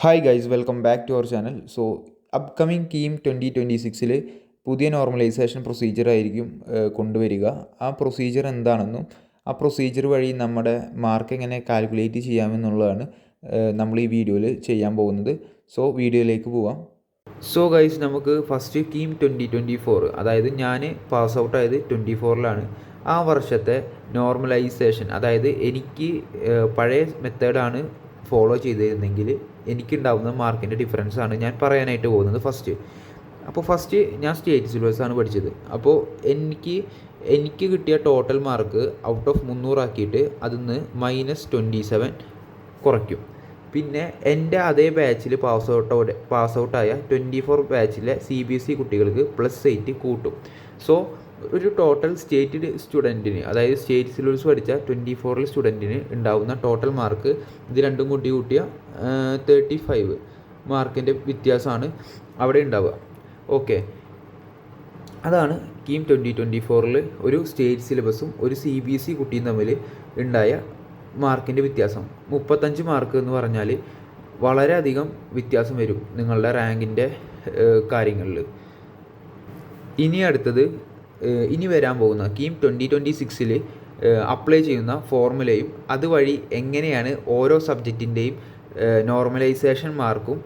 Hi guys, welcome back to our channel. So upcoming KEAM 2026 പുതിയ normalisation procedure ആയിരിക്കും കൊണ്ടുവരിക. ആ പ്രൊസീജിയർ എന്താണെന്നും ആ പ്രൊസീജിയർ വഴി നമ്മുടെ മാർക്ക് എങ്ങനെ കാൽക്കുലേറ്റ് ചെയ്യാമെന്നുള്ളതാണ് നമ്മൾ ഈ വീഡിയോയിൽ ചെയ്യാൻ പോകുന്നത്. സോ വീഡിയോയിലേക്ക് പോവാം. സോ ഗൈസ്, നമുക്ക് ഫസ്റ്റ് കീം 2024, അതായത് ഞാൻ പാസ് ഔട്ട് ആയത് 24ലാണ്. ആ വർഷത്തെ നോർമലൈസേഷൻ, അതായത് എനിക്ക് പഴയ മെത്തേഡാണ് ഫോളോ ചെയ്തിരുന്നെങ്കിൽ എനിക്കുണ്ടാവുന്ന മാർക്കിൻ്റെ ഡിഫറൻസാണ് ഞാൻ പറയാനായിട്ട് പോകുന്നത്. ഫസ്റ്റ് ഞാൻ സ്റ്റേറ്റ് സിലബസാണ് പഠിച്ചത്. അപ്പോൾ എനിക്ക് കിട്ടിയ ടോട്ടൽ മാർക്ക് ഔട്ട് ഓഫ് 300 ആക്കിയിട്ട് അതിൽ -27 കുറയ്ക്കും. പിന്നെ എൻ്റെ അതേ ബാച്ചിൽ പാസ് ഔട്ടായ 24 ബാച്ചിലെ CBSE കുട്ടികൾക്ക് +8 കൂട്ടും. സോ ഒരു ടോട്ടൽ സ്റ്റേറ്റ് സ്റ്റുഡൻറ്റിന്, അതായത് സ്റ്റേറ്റ് സിലബസ് പഠിച്ച 24 സ്റ്റുഡൻറ്റിന് ഉണ്ടാവുന്ന ടോട്ടൽ മാർക്ക് ഇത് രണ്ടും കൂട്ടിയ 35 മാർക്കിൻ്റെ വ്യത്യാസമാണ് അവിടെ ഉണ്ടാവുക. ഓക്കെ, അതാണ് കീം 2024 ഒരു സ്റ്റേറ്റ് സിലബസും ഒരു CBSE കുട്ടിയും തമ്മിൽ ഉണ്ടായ മാർക്കിൻ്റെ വ്യത്യാസം. 35 മാർക്ക് എന്ന് പറഞ്ഞാൽ വളരെയധികം വ്യത്യാസം വരും നിങ്ങളുടെ റാങ്കിൻ്റെ കാര്യങ്ങളിൽ. ഇനി വരാൻ പോകുന്ന കീം 2026 അപ്ലൈ ചെയ്യുന്ന ഫോർമുലയും അതുവഴി എങ്ങനെയാണ് ഓരോ സബ്ജക്റ്റിൻ്റെയും നോർമലൈസേഷൻ മാർക്കും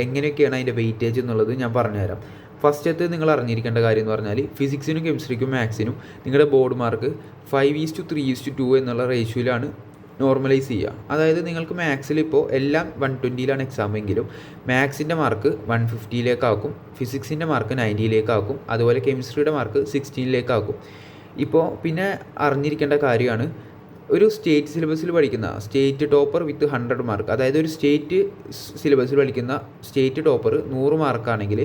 എങ്ങനെയൊക്കെയാണ് അതിൻ്റെ വെയിറ്റേജ് എന്നുള്ളത് ഞാൻ പറഞ്ഞുതരാം. ഫസ്റ്റത്തെ നിങ്ങൾ അറിഞ്ഞിരിക്കേണ്ട കാര്യം എന്ന് പറഞ്ഞാൽ ഫിസിക്സിനും കെമിസ്ട്രിക്കും മാത്സിനും നിങ്ങളുടെ ബോർഡ് മാർക്ക് 5:3:2 എന്നുള്ള റേഷ്യോയിലാണ് നോർമലൈസ് ചെയ്യുക. അതായത് നിങ്ങൾക്ക് മാത്സിൽ ഇപ്പോൾ എല്ലാം 120ലാണ് എക്സാമെങ്കിലും മാത്സിൻ്റെ മാർക്ക് 150ലേക്കാക്കും, ഫിസിക്സിൻ്റെ മാർക്ക് 90ലേക്കാക്കും, അതുപോലെ കെമിസ്ട്രിയുടെ മാർക്ക് 16ലേക്കാക്കും. ഇപ്പോൾ പിന്നെ അറിഞ്ഞിരിക്കേണ്ട കാര്യമാണ്, ഒരു സ്റ്റേറ്റ് സിലബസിൽ പഠിക്കുന്ന സ്റ്റേറ്റ് ടോപ്പർ വിത്ത് 100 മാർക്ക്, അതായത് ഒരു സ്റ്റേറ്റ് സിലബസിൽ പഠിക്കുന്ന സ്റ്റേറ്റ് ടോപ്പർ 100 മാർക്കാണെങ്കിൽ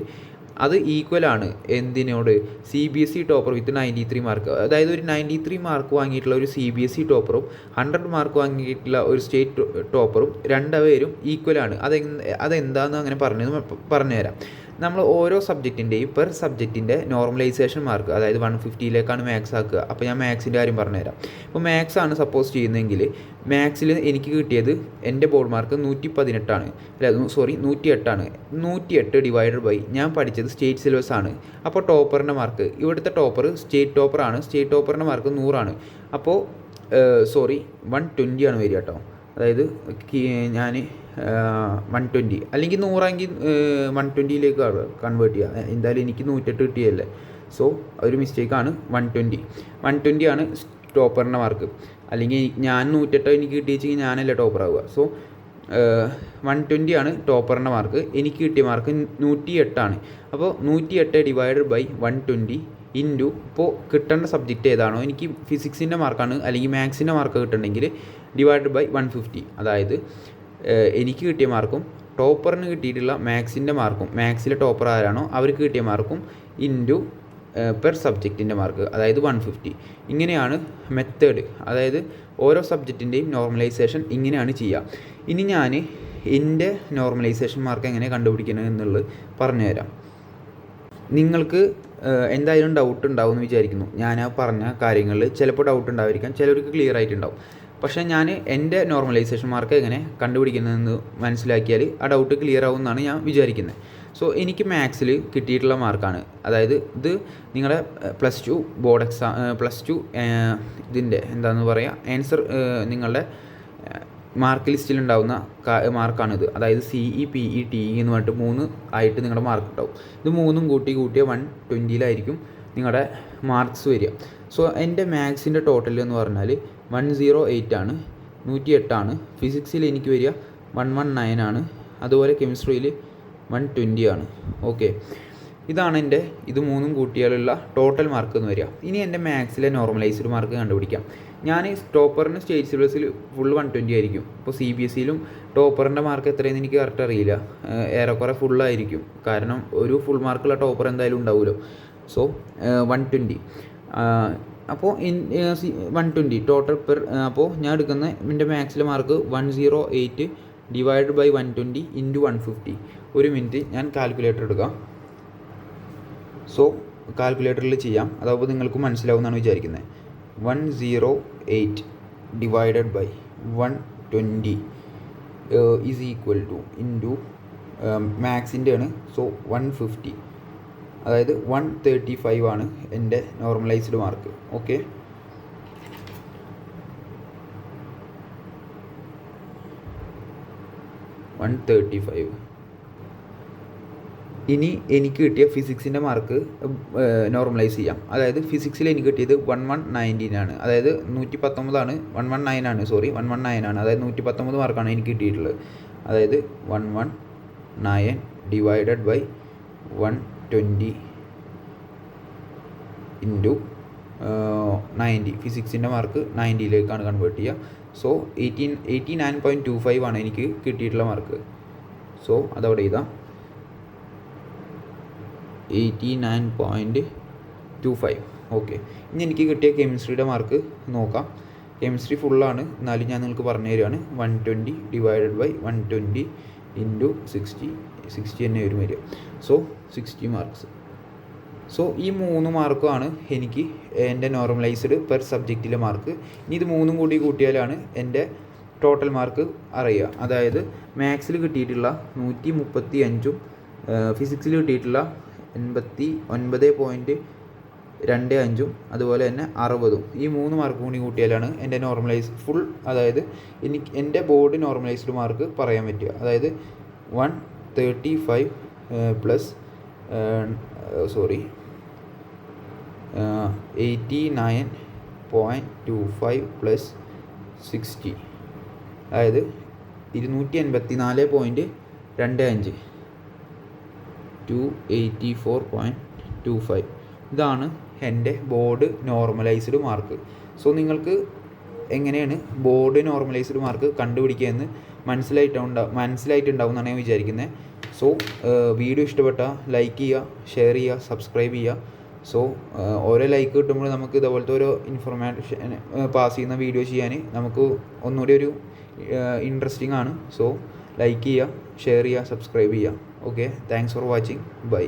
അത് ഈക്വലാണ് എന്തിനോട്? CBSE ടോപ്പർ വിത്ത് 93 മാർക്ക്. അതായത് ഒരു 93 മാർക്ക് വാങ്ങിയിട്ടുള്ള ഒരു CBSE ടോപ്പറും 100 മാർക്ക് വാങ്ങിയിട്ടുള്ള ഒരു സ്റ്റേറ്റ് ടോപ്പറും രണ്ടുപേരും ഈക്വലാണ്. അതെന്താണെന്ന് അങ്ങനെ പറഞ്ഞുതരാം. നമ്മൾ ഓരോ സബ്ജക്റ്റിൻ്റെയും പെർ സബ്ജക്റ്റിൻ്റെ നോർമലൈസേഷൻ മാർക്ക്, അതായത് 150ലേക്കാണ് മാത്സ് ആക്കുക. അപ്പോൾ ഞാൻ മാത്സിൻ്റെ കാര്യം പറഞ്ഞുതരാം. ഇപ്പോൾ മാത്സ് ആണ് സപ്പോസ് ചെയ്യുന്നതെങ്കിൽ മാത്സിൽ എനിക്ക് കിട്ടിയത് എൻ്റെ ബോർഡ് മാർക്ക് 118ആണ്, 108ആണ്. 108 ഡിവൈഡഡ് ബൈ ഞാൻ പഠിച്ചത് സ്റ്റേറ്റ് സിലബസ് ആണ്. അപ്പോൾ ടോപ്പറിൻ്റെ മാർക്ക്, ഇവിടുത്തെ ടോപ്പർ സ്റ്റേറ്റ് ടോപ്പറാണ്, സ്റ്റേറ്റ് ടോപ്പറിൻ്റെ മാർക്ക് 100ആണ്. അപ്പോൾ 120 ആണ് വരിക കേട്ടോ. അതായത് ഞാൻ 120 അല്ലെങ്കിൽ 100 120ലേക്ക് കൺവേർട്ട് ചെയ്യുക. എന്തായാലും എനിക്ക് 108 കിട്ടിയല്ലേ. സോ ഒരു മിസ്റ്റേക്കാണ്. 120 ആണ് ടോപ്പറിൻ്റെ മാർക്ക്. അല്ലെങ്കിൽ ഞാൻ 108 എനിക്ക് കിട്ടിയെങ്കിൽ ഞാനല്ലേ ടോപ്പർ ആവുക. സോ 120 ആണ് ടോപ്പറിൻ്റെ മാർക്ക്. എനിക്ക് കിട്ടിയ മാർക്ക് 108 ആണ്. അപ്പോൾ 108 ഡിവൈഡഡ് ബൈ 120 ഇൻറ്റു ഇപ്പോൾ കിട്ടേണ്ട സബ്ജക്റ്റ് ഏതാണോ, എനിക്ക് ഫിസിക്സിൻ്റെ മാർക്കാണ് അല്ലെങ്കിൽ മാത്സിൻ്റെ മാർക്ക് കിട്ടണമെങ്കിൽ ഡിവൈഡഡ് ബൈ 150. അതായത് എനിക്ക് കിട്ടിയ മാർക്കും ടോപ്പറിന് കിട്ടിയിട്ടുള്ള മാത്സിൻ്റെ മാർക്കും, മാത്സിലെ ടോപ്പർ ആരാണോ അവർക്ക് കിട്ടിയ മാർക്കും ഇൻറ്റു പെർ സബ്ജക്റ്റിൻ്റെ മാർക്ക്, അതായത് 150. ഇങ്ങനെയാണ് മെത്തേഡ്. അതായത് ഓരോ സബ്ജക്റ്റിൻ്റെയും നോർമലൈസേഷൻ ഇങ്ങനെയാണ് ചെയ്യുക. ഇനി ഞാൻ എൻ്റെ നോർമലൈസേഷൻ മാർക്ക് എങ്ങനെ കണ്ടുപിടിക്കണം എന്നുള്ളത് പറഞ്ഞുതരാം. നിങ്ങൾക്ക് എന്തായാലും ഡൗട്ട് ഉണ്ടാവും എന്ന് വിചാരിക്കുന്നു. ഞാൻ ആ പറഞ്ഞ കാര്യങ്ങളിൽ ചിലപ്പോൾ ഡൗട്ട് ഉണ്ടായിരിക്കാം, ചിലർക്ക് ക്ലിയർ ആയിട്ടുണ്ടാവും. പക്ഷേ ഞാൻ എൻ്റെ നോർമലൈസേഷൻ മാർക്ക് എങ്ങനെ കണ്ടുപിടിക്കുന്നതെന്ന് മനസ്സിലാക്കിയാൽ ആ ഡൗട്ട് ക്ലിയർ ആവും എന്നാണ് ഞാൻ വിചാരിക്കുന്നത്. സോ എനിക്ക് മാത്സിൽ കിട്ടിയിട്ടുള്ള മാർക്കാണ്, അതായത് ഇത് നിങ്ങളുടെ +2 ബോർഡ് എക്സാം, +2 ഇതിൻ്റെ എന്താണെന്ന് പറയുക ആൻസർ, നിങ്ങളുടെ മാർക്ക് ലിസ്റ്റിലുണ്ടാവുന്ന മാർക്കാണിത്. അതായത് CE, PE, TE എന്ന് പറഞ്ഞിട്ട് 3 ആയിട്ട് നിങ്ങളുടെ മാർക്ക് ഉണ്ടാവും. ഇത് 3ഉം കൂട്ടിയ 120ലായിരിക്കും നിങ്ങളുടെ മാർക്സ് വരിക. സോ എൻ്റെ മാത്സിൻ്റെ ടോട്ടൽ എന്ന് പറഞ്ഞാൽ 108 ആണ്, 108 ആണ്. ഫിസിക്സിൽ എനിക്ക് വരിക 119 ആണ്. അതുപോലെ കെമിസ്ട്രിയിൽ 120 ആണ്. ഓക്കെ, ഇതാണ് ഇത് 3ഉം കൂട്ടിയാലുള്ള ടോട്ടൽ മാർക്ക് എന്ന് വരിക. ഇനി എൻ്റെ മാത്സിലെ നോർമലൈസ്ഡ് മാർക്ക് കണ്ടുപിടിക്കാം. ഞാൻ ടോപ്പറിന് സ്റ്റേറ്റ് സിലബസിൽ ഫുൾ 120 ആയിരിക്കും. ഇപ്പോൾ CBSEയിലും ടോപ്പറിൻ്റെ മാർക്ക് എത്രയെന്ന് എനിക്ക് കറക്റ്റ് അറിയില്ല, ഏറെക്കുറെ ഫുള്ളായിരിക്കും. കാരണം ഒരു ഫുൾ മാർക്കുള്ള ടോപ്പർ എന്തായാലും ഉണ്ടാവുമല്ലോ. സോ 120. അപ്പോൾ 120 ടോട്ടൽ പെർ. അപ്പോൾ ഞാൻ എടുക്കുന്ന എൻ്റെ മാത്സിലെ മാർക്ക് 108 ഡിവൈഡ് ബൈ 120 ഇൻറ്റു 150. ഒരു മിനിറ്റ്, ഞാൻ കാൽക്കുലേറ്റർ എടുക്കാം. സോ കാൽക്കുലേറ്ററിൽ ചെയ്യാം, അതാവുമ്പോൾ നിങ്ങൾക്ക് മനസ്സിലാവുമെന്നാണ് വിചാരിക്കുന്നത്. 108 divided by 120 is equal to into മാക്സിൻ്റെ ആണ്. സോ 150, അതായത് 135 ആണ് എൻ്റെ നോർമലൈസ്ഡ് മാർക്ക്. ഓക്കെ, ഇനി എനിക്ക് കിട്ടിയ ഫിസിക്സിൻ്റെ മാർക്ക് നോർമലൈസ് ചെയ്യാം. അതായത് ഫിസിക്സിൽ എനിക്ക് കിട്ടിയത് 1119 ആണ്. അതായത് 119 119 ആണ്. 119 ആണ്. അതായത് 119 മാർക്കാണ് എനിക്ക് കിട്ടിയിട്ടുള്ളത്. അതായത് 119 ഡിവൈഡഡ് ബൈ 120 ഇൻറ്റു 90. ഫിസിക്സിൻ്റെ മാർക്ക് 90ലേക്കാണ് കൺവേർട്ട് ചെയ്യുക. സോ 89.25 ആണ് എനിക്ക് കിട്ടിയിട്ടുള്ള മാർക്ക്. സോ അതവിടെ എഴുതാം, 89.25. ഓക്കെ, ഇനി എനിക്ക് കിട്ടിയ കെമിസ്ട്രിയുടെ മാർക്ക് നോക്കാം. കെമിസ്ട്രി ഫുള്ളാണ്, എന്നാലും ഞാൻ നിങ്ങൾക്ക് പറഞ്ഞു തരികയാണ്. 120 ഡിവൈഡഡ് ബൈ 120 ഇൻറ്റു 60 തന്നെ വരിക. So 60 marks. സോ ഈ 3 മാർക്കുമാണ് എനിക്ക് എൻ്റെ നോർമലൈസ്ഡ് പെർ സബ്ജക്റ്റിലെ മാർക്ക്. ഇനി ഇത് 3 കൂടി കൂട്ടിയാലാണ് എൻ്റെ ടോട്ടൽ മാർക്ക് അറിയുക. അതായത് മാത്സിൽ കിട്ടിയിട്ടുള്ള 135ഉം ഫിസിക്സിൽ കിട്ടിയിട്ടുള്ള 89.25ഉം അതുപോലെ തന്നെ 60ഉം ഈ 3 മാർക്ക് കൂടി കൂട്ടിയാലാണ് എൻ്റെ നോർമലൈസ് ഫുൾ, അതായത് എനിക്ക് എൻ്റെ ബോർഡ് നോർമലൈസ്ഡ് മാർക്ക് പറയാൻ പറ്റുക. അതായത് 135 പ്ലസ് 89.25 പ്ലസ് 60, അതായത് 284.25 284.25. ഇതാണ് എൻ്റെ ബോർഡ് നോർമലൈസ്ഡ് മാർക്ക്. സോ നിങ്ങൾക്ക് എങ്ങനെയാണ് ബോർഡ് നോർമലൈസ്ഡ് മാർക്ക് കണ്ടുപിടിക്കുകയെന്ന് മനസ്സിലായിട്ടുണ്ടാവും എന്നാണ് ഞാൻ വിചാരിക്കുന്നത്. സോ വീഡിയോ ഇഷ്ടപ്പെട്ടാൽ ലൈക്ക് ചെയ്യുക, ഷെയർ ചെയ്യുക, സബ്സ്ക്രൈബ് ചെയ്യുക. സോ ഓരോ ലൈക്ക് കിട്ടുമ്പോൾ നമുക്ക് ഇതുപോലത്തെ ഓരോ ഇൻഫർമേഷൻ പാസ് ചെയ്യുന്ന വീഡിയോ ചെയ്യാൻ നമുക്ക് ഒന്നുകൂടി ഒരു ഇൻട്രസ്റ്റിംഗ് ആണ്. സോ ലൈക്ക് ചെയ്യുക, ഷെയർ ചെയ്യുക, സബ്സ്ക്രൈബ് ചെയ്യുക. Okay, thanks for watching. By.